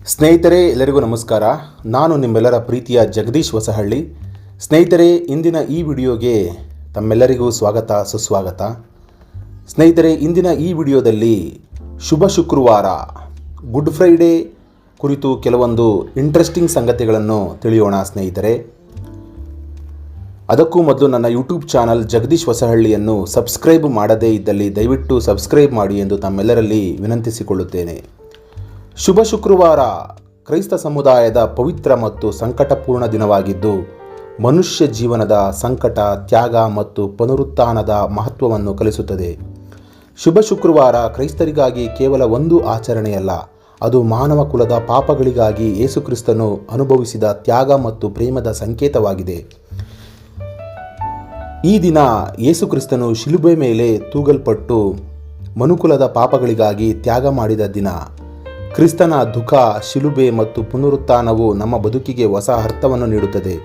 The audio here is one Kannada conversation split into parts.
ಸ್ನೇಹಿತರೆ, ಎಲ್ಲರಿಗೂ ನಮಸ್ಕಾರ. ನಾನು ನಿಮ್ಮೆಲ್ಲರ ಪ್ರೀತಿಯ ಜಗದೀಶ್ ಹೊಸಹಳ್ಳಿ. ಸ್ನೇಹಿತರೆ, ಇಂದಿನ ಈ ವಿಡಿಯೋಗೆ ತಮ್ಮೆಲ್ಲರಿಗೂ ಸ್ವಾಗತ ಸುಸ್ವಾಗತ. ಸ್ನೇಹಿತರೆ, ಇಂದಿನ ಈ ವಿಡಿಯೋದಲ್ಲಿ ಶುಭ ಶುಕ್ರವಾರ ಗುಡ್ ಫ್ರೈಡೇ ಕುರಿತು ಕೆಲವೊಂದು ಇಂಟ್ರೆಸ್ಟಿಂಗ್ ಸಂಗತಿಗಳನ್ನು ತಿಳಿಯೋಣ. ಸ್ನೇಹಿತರೆ, ಅದಕ್ಕೂ ಮೊದಲು ನನ್ನ ಯೂಟ್ಯೂಬ್ ಚಾನಲ್ ಜಗದೀಶ್ ಹೊಸಹಳ್ಳಿಯನ್ನು ಸಬ್ಸ್ಕ್ರೈಬ್ ಮಾಡದೇ ಇದ್ದಲ್ಲಿ ದಯವಿಟ್ಟು ಸಬ್ಸ್ಕ್ರೈಬ್ ಮಾಡಿ ಎಂದು ತಮ್ಮೆಲ್ಲರಲ್ಲಿ ವಿನಂತಿಸಿಕೊಳ್ಳುತ್ತೇನೆ. ಶುಭ ಶುಕ್ರವಾರ ಕ್ರೈಸ್ತ ಸಮುದಾಯದ ಪವಿತ್ರ ಮತ್ತು ಸಂಕಟಪೂರ್ಣ ದಿನವಾಗಿದ್ದು, ಮನುಷ್ಯ ಜೀವನದ ಸಂಕಟ, ತ್ಯಾಗ ಮತ್ತು ಪುನರುತ್ಥಾನದ ಮಹತ್ವವನ್ನು ಕಲಿಸುತ್ತದೆ. ಶುಭ ಶುಕ್ರವಾರ ಕ್ರೈಸ್ತರಿಗಾಗಿ ಕೇವಲ ಒಂದು ಆಚರಣೆಯಲ್ಲ, ಅದು ಮಾನವ ಕುಲದ ಪಾಪಗಳಿಗಾಗಿ ಯೇಸುಕ್ರಿಸ್ತನು ಅನುಭವಿಸಿದ ತ್ಯಾಗ ಮತ್ತು ಪ್ರೇಮದ ಸಂಕೇತವಾಗಿದೆ. ಈ ದಿನ ಯೇಸುಕ್ರಿಸ್ತನು ಶಿಲುಬೆ ಮೇಲೆ ತೂಗಲ್ಪಟ್ಟು ಮನುಕುಲದ ಪಾಪಗಳಿಗಾಗಿ ತ್ಯಾಗ ಮಾಡಿದ ದಿನ. ಕ್ರಿಸ್ತನ ದುಃಖ, ಶಿಲುಬೆ ಮತ್ತು ಪುನರುತ್ಥಾನವು ನಮ್ಮ ಬದುಕಿಗೆ ಹೊಸ ಅರ್ಥವನ್ನು ನೀಡುತ್ತದೆ.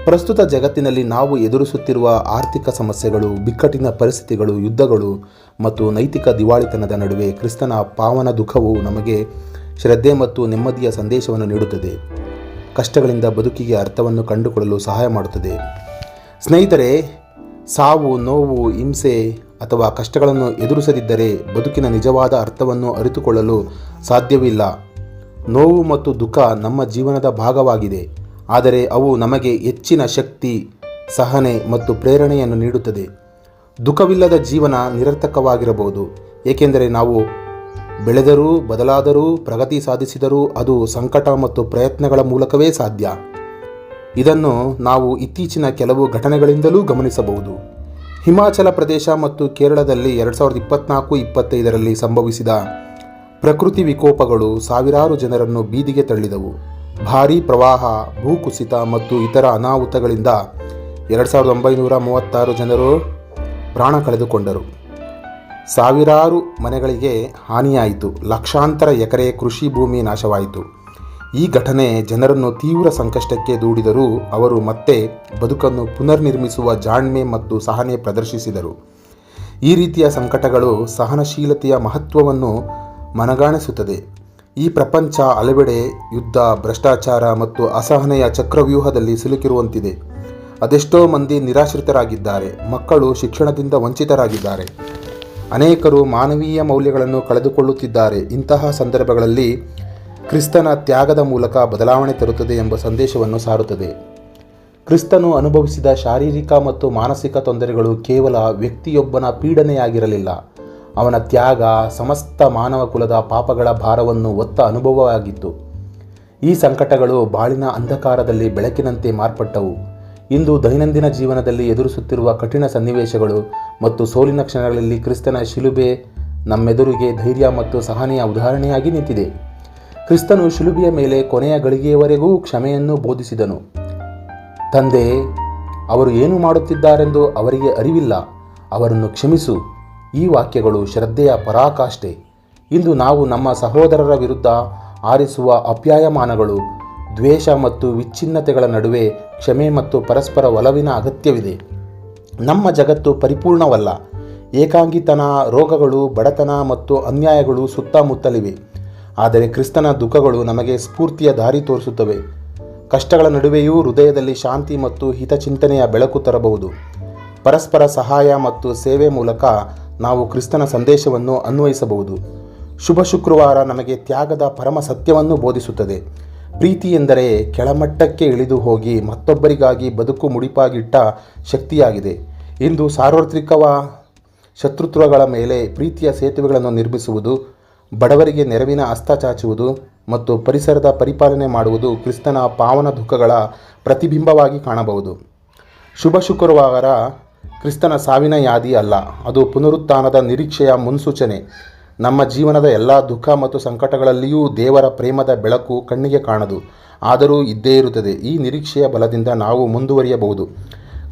ಪ್ರಸ್ತುತ ಜಗತ್ತಿನಲ್ಲಿ ನಾವು ಎದುರಿಸುತ್ತಿರುವ ಆರ್ಥಿಕ ಸಮಸ್ಯೆಗಳು, ಬಿಕ್ಕಟ್ಟಿನ ಪರಿಸ್ಥಿತಿಗಳು, ಯುದ್ಧಗಳು ಮತ್ತು ನೈತಿಕ ದಿವಾಳಿತನದ ನಡುವೆ ಕ್ರಿಸ್ತನ ಪಾವನ ದುಃಖವು ನಮಗೆ ಶ್ರದ್ಧೆ ಮತ್ತು ನೆಮ್ಮದಿಯ ಸಂದೇಶವನ್ನು ನೀಡುತ್ತದೆ. ಕಷ್ಟಗಳಿಂದ ಬದುಕಿಗೆ ಅರ್ಥವನ್ನು ಕಂಡುಕೊಳ್ಳಲು ಸಹಾಯ ಮಾಡುತ್ತದೆ. ಸ್ನೇಹಿತರೆ, ಸಾವು, ನೋವು, ಹಿಂಸೆ ಅಥವಾ ಕಷ್ಟಗಳನ್ನು ಎದುರಿಸದಿದ್ದರೆ ಬದುಕಿನ ನಿಜವಾದ ಅರ್ಥವನ್ನು ಅರಿತುಕೊಳ್ಳಲು ಸಾಧ್ಯವಿಲ್ಲ. ನೋವು ಮತ್ತು ದುಃಖ ನಮ್ಮ ಜೀವನದ ಭಾಗವಾಗಿದೆ, ಆದರೆ ಅವು ನಮಗೆ ಹೆಚ್ಚಿನ ಶಕ್ತಿ, ಸಹನೆ ಮತ್ತು ಪ್ರೇರಣೆಯನ್ನು ನೀಡುತ್ತದೆ. ದುಃಖವಿಲ್ಲದ ಜೀವನ ನಿರರ್ಥಕವಾಗಿರಬಹುದು, ಏಕೆಂದರೆ ನಾವು ಬೆಳೆದರೂ, ಬದಲಾದರೂ, ಪ್ರಗತಿ ಸಾಧಿಸಿದರೂ ಅದು ಸಂಕಟ ಮತ್ತು ಪ್ರಯತ್ನಗಳ ಮೂಲಕವೇ ಸಾಧ್ಯ. ಇದನ್ನು ನಾವು ಇತ್ತೀಚಿನ ಕೆಲವು ಘಟನೆಗಳಿಂದಲೂ ಗಮನಿಸಬಹುದು. ಹಿಮಾಚಲ ಪ್ರದೇಶ ಮತ್ತು ಕೇರಳದಲ್ಲಿ 2024-25ರಲ್ಲಿ ಸಂಭವಿಸಿದ ಪ್ರಕೃತಿ ವಿಕೋಪಗಳು ಸಾವಿರಾರು ಜನರನ್ನು ಬೀದಿಗೆ ತಳ್ಳಿದವು. ಭಾರೀ ಪ್ರವಾಹ, ಭೂಕುಸಿತ ಮತ್ತು ಇತರ ಅನಾಹುತಗಳಿಂದ 2936 ಜನರು ಪ್ರಾಣ ಕಳೆದುಕೊಂಡರು. ಸಾವಿರಾರು ಮನೆಗಳಿಗೆ ಹಾನಿಯಾಯಿತು. ಲಕ್ಷಾಂತರ ಎಕರೆ ಕೃಷಿ ಭೂಮಿ ನಾಶವಾಯಿತು. ಈ ಘಟನೆ ಜನರನ್ನು ತೀವ್ರ ಸಂಕಷ್ಟಕ್ಕೆ ದೂಡಿದರೂ ಅವರು ಮತ್ತೆ ಬದುಕನ್ನು ಪುನರ್ನಿರ್ಮಿಸುವ ಜಾಣ್ಮೆ ಮತ್ತು ಸಹನೆ ಪ್ರದರ್ಶಿಸಿದರು. ಈ ರೀತಿಯ ಸಂಕಟಗಳು ಸಹನಶೀಲತೆಯ ಮಹತ್ವವನ್ನು ಮನಗಾಣಿಸುತ್ತದೆ. ಈ ಪ್ರಪಂಚ ಹಲವೆಡೆ ಯುದ್ಧ, ಭ್ರಷ್ಟಾಚಾರ ಮತ್ತು ಅಸಹನೆಯ ಚಕ್ರವ್ಯೂಹದಲ್ಲಿ ಸಿಲುಕಿರುವಂತಿದೆ. ಅದೆಷ್ಟೋ ಮಂದಿ ನಿರಾಶ್ರಿತರಾಗಿದ್ದಾರೆ. ಮಕ್ಕಳು ಶಿಕ್ಷಣದಿಂದ ವಂಚಿತರಾಗಿದ್ದಾರೆ. ಅನೇಕರು ಮಾನವೀಯ ಮೌಲ್ಯಗಳನ್ನು ಕಳೆದುಕೊಳ್ಳುತ್ತಿದ್ದಾರೆ. ಇಂತಹ ಸಂದರ್ಭಗಳಲ್ಲಿ ಕ್ರಿಸ್ತನ ತ್ಯಾಗದ ಮೂಲಕ ಬದಲಾವಣೆ ತರುತ್ತದೆ ಎಂಬ ಸಂದೇಶವನ್ನು ಸಾರುತ್ತದೆ. ಕ್ರಿಸ್ತನು ಅನುಭವಿಸಿದ ಶಾರೀರಿಕ ಮತ್ತು ಮಾನಸಿಕ ತೊಂದರೆಗಳು ಕೇವಲ ವ್ಯಕ್ತಿಯೊಬ್ಬನ ಪೀಡನೆಯಾಗಿರಲಿಲ್ಲ. ಅವನ ತ್ಯಾಗ ಸಮಸ್ತ ಮಾನವ ಕುಲದ ಪಾಪಗಳ ಭಾರವನ್ನು ಹೊತ್ತ ಅನುಭವವಾಗಿತ್ತು. ಈ ಸಂಕಟಗಳು ಬಾಳಿನ ಅಂಧಕಾರದಲ್ಲಿ ಬೆಳಕಿನಂತೆ ಮಾರ್ಪಟ್ಟವು. ಇಂದು ದೈನಂದಿನ ಜೀವನದಲ್ಲಿ ಎದುರಿಸುತ್ತಿರುವ ಕಠಿಣ ಸನ್ನಿವೇಶಗಳು ಮತ್ತು ಸೋಲಿನ ಕ್ಷಣಗಳಲ್ಲಿ ಕ್ರಿಸ್ತನ ಶಿಲುಬೆ ನಮ್ಮೆದುರಿಗೆ ಧೈರ್ಯ ಮತ್ತು ಸಹನೆಯ ಉದಾಹರಣೆಯಾಗಿ ನಿಂತಿದೆ. ಕ್ರಿಸ್ತನು ಶಿಲುಬೆಯ ಮೇಲೆ ಕೊನೆಯ ಗಳಿಗೆಯವರೆಗೂ ಕ್ಷಮೆಯನ್ನು ಬೋಧಿಸಿದನು. ತಂದೆ, ಅವರು ಏನು ಮಾಡುತ್ತಿದ್ದಾರೆಂದು ಅವರಿಗೆ ಅರಿವಿಲ್ಲ, ಅವರನ್ನು ಕ್ಷಮಿಸು. ಈ ವಾಕ್ಯಗಳು ಶ್ರದ್ಧೆಯ ಪರಾಕಾಷ್ಠೆ. ಇಂದು ನಾವು ನಮ್ಮ ಸಹೋದರರ ವಿರುದ್ಧ ಆರಿಸುವ ಅಪ್ಯಾಯಮಾನಗಳು, ದ್ವೇಷ ಮತ್ತು ವಿಚ್ಛಿನ್ನತೆಗಳ ನಡುವೆ ಕ್ಷಮೆ ಮತ್ತು ಪರಸ್ಪರ ಒಲವಿನ ಅಗತ್ಯವಿದೆ. ನಮ್ಮ ಜಗತ್ತು ಪರಿಪೂರ್ಣವಲ್ಲ. ಏಕಾಂಗಿತನ, ರೋಗಗಳು, ಬಡತನ ಮತ್ತು ಅನ್ಯಾಯಗಳು ಸುತ್ತಮುತ್ತಲಿವೆ. ಆದರೆ ಕ್ರಿಸ್ತನ ದುಃಖಗಳು ನಮಗೆ ಸ್ಫೂರ್ತಿಯ ದಾರಿ ತೋರಿಸುತ್ತವೆ. ಕಷ್ಟಗಳ ನಡುವೆಯೂ ಹೃದಯದಲ್ಲಿ ಶಾಂತಿ ಮತ್ತು ಹಿತಚಿಂತನೆಯ ಬೆಳಕು ತರಬಹುದು. ಪರಸ್ಪರ ಸಹಾಯ ಮತ್ತು ಸೇವೆ ಮೂಲಕ ನಾವು ಕ್ರಿಸ್ತನ ಸಂದೇಶವನ್ನು ಅನ್ವಯಿಸಬಹುದು. ಶುಭ ಶುಕ್ರವಾರ ನಮಗೆ ತ್ಯಾಗದ ಪರಮ ಸತ್ಯವನ್ನು ಬೋಧಿಸುತ್ತದೆ. ಪ್ರೀತಿ ಎಂದರೆ ಕೆಳಮಟ್ಟಕ್ಕೆ ಇಳಿದು ಹೋಗಿ ಮತ್ತೊಬ್ಬರಿಗಾಗಿ ಬದುಕು ಮುಡಿಪಾಗಿಟ್ಟ ಶಕ್ತಿಯಾಗಿದೆ. ಇಂದು ಸಾರ್ವತ್ರಿಕ ಶತ್ರುತ್ವಗಳ ಮೇಲೆ ಪ್ರೀತಿಯ ಸೇತುವೆಗಳನ್ನು ನಿರ್ಮಿಸುವುದು, ಬಡವರಿಗೆ ನೆರವಿನ ಹಸ್ತ ಚಾಚುವುದು ಮತ್ತು ಪರಿಸರದ ಪರಿಪಾಲನೆ ಮಾಡುವುದು ಕ್ರಿಸ್ತನ ಪಾವನ ದುಃಖಗಳ ಪ್ರತಿಬಿಂಬವಾಗಿ ಕಾಣಬಹುದು. ಶುಭ ಶುಕ್ರವಾರ ಕ್ರಿಸ್ತನ ಸಾವಿನ ಯಾದಿ ಅಲ್ಲ, ಅದು ಪುನರುತ್ಥಾನದ ನಿರೀಕ್ಷೆಯ ಮುನ್ಸೂಚನೆ. ನಮ್ಮ ಜೀವನದ ಎಲ್ಲ ದುಃಖ ಮತ್ತು ಸಂಕಟಗಳಲ್ಲಿಯೂ ದೇವರ ಪ್ರೇಮದ ಬೆಳಕು ಕಣ್ಣಿಗೆ ಕಾಣದು, ಆದರೂ ಇದ್ದೇ ಇರುತ್ತದೆ. ಈ ನಿರೀಕ್ಷೆಯ ಬಲದಿಂದ ನಾವು ಮುಂದುವರಿಯಬಹುದು.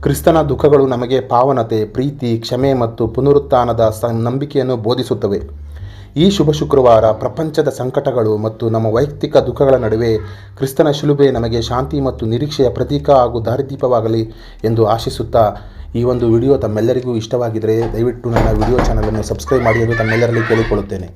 ಕ್ರಿಸ್ತನ ದುಃಖಗಳು ನಮಗೆ ಪಾವನತೆ, ಪ್ರೀತಿ, ಕ್ಷಮೆ ಮತ್ತು ಪುನರುತ್ಥಾನದ ನಂಬಿಕೆಯನ್ನು ಬೋಧಿಸುತ್ತವೆ. ಈ ಶುಭ ಶುಕ್ರವಾರ ಪ್ರಪಂಚದ ಸಂಕಟಗಳು ಮತ್ತು ನಮ್ಮ ವೈಯಕ್ತಿಕ ದುಃಖಗಳ ನಡುವೆ ಕ್ರಿಸ್ತನ ಶಿಲುಬೆ ನಮಗೆ ಶಾಂತಿ ಮತ್ತು ನಿರೀಕ್ಷೆಯ ಪ್ರತೀಕ ಹಾಗೂ ದಾರಿದೀಪವಾಗಲಿ ಎಂದು ಆಶಿಸುತ್ತಾ, ಈ ಒಂದು ವಿಡಿಯೋ ತಮ್ಮೆಲ್ಲರಿಗೂ ಇಷ್ಟವಾಗಿದ್ದರೆ ದಯವಿಟ್ಟು ನನ್ನ ವಿಡಿಯೋ ಚಾನಲನ್ನು ಸಬ್ಸ್ಕ್ರೈಬ್ ಮಾಡಿ ಎಂದು ತಮ್ಮೆಲ್ಲರಲ್ಲಿ ಕೇಳಿಕೊಳ್ಳುತ್ತೇನೆ.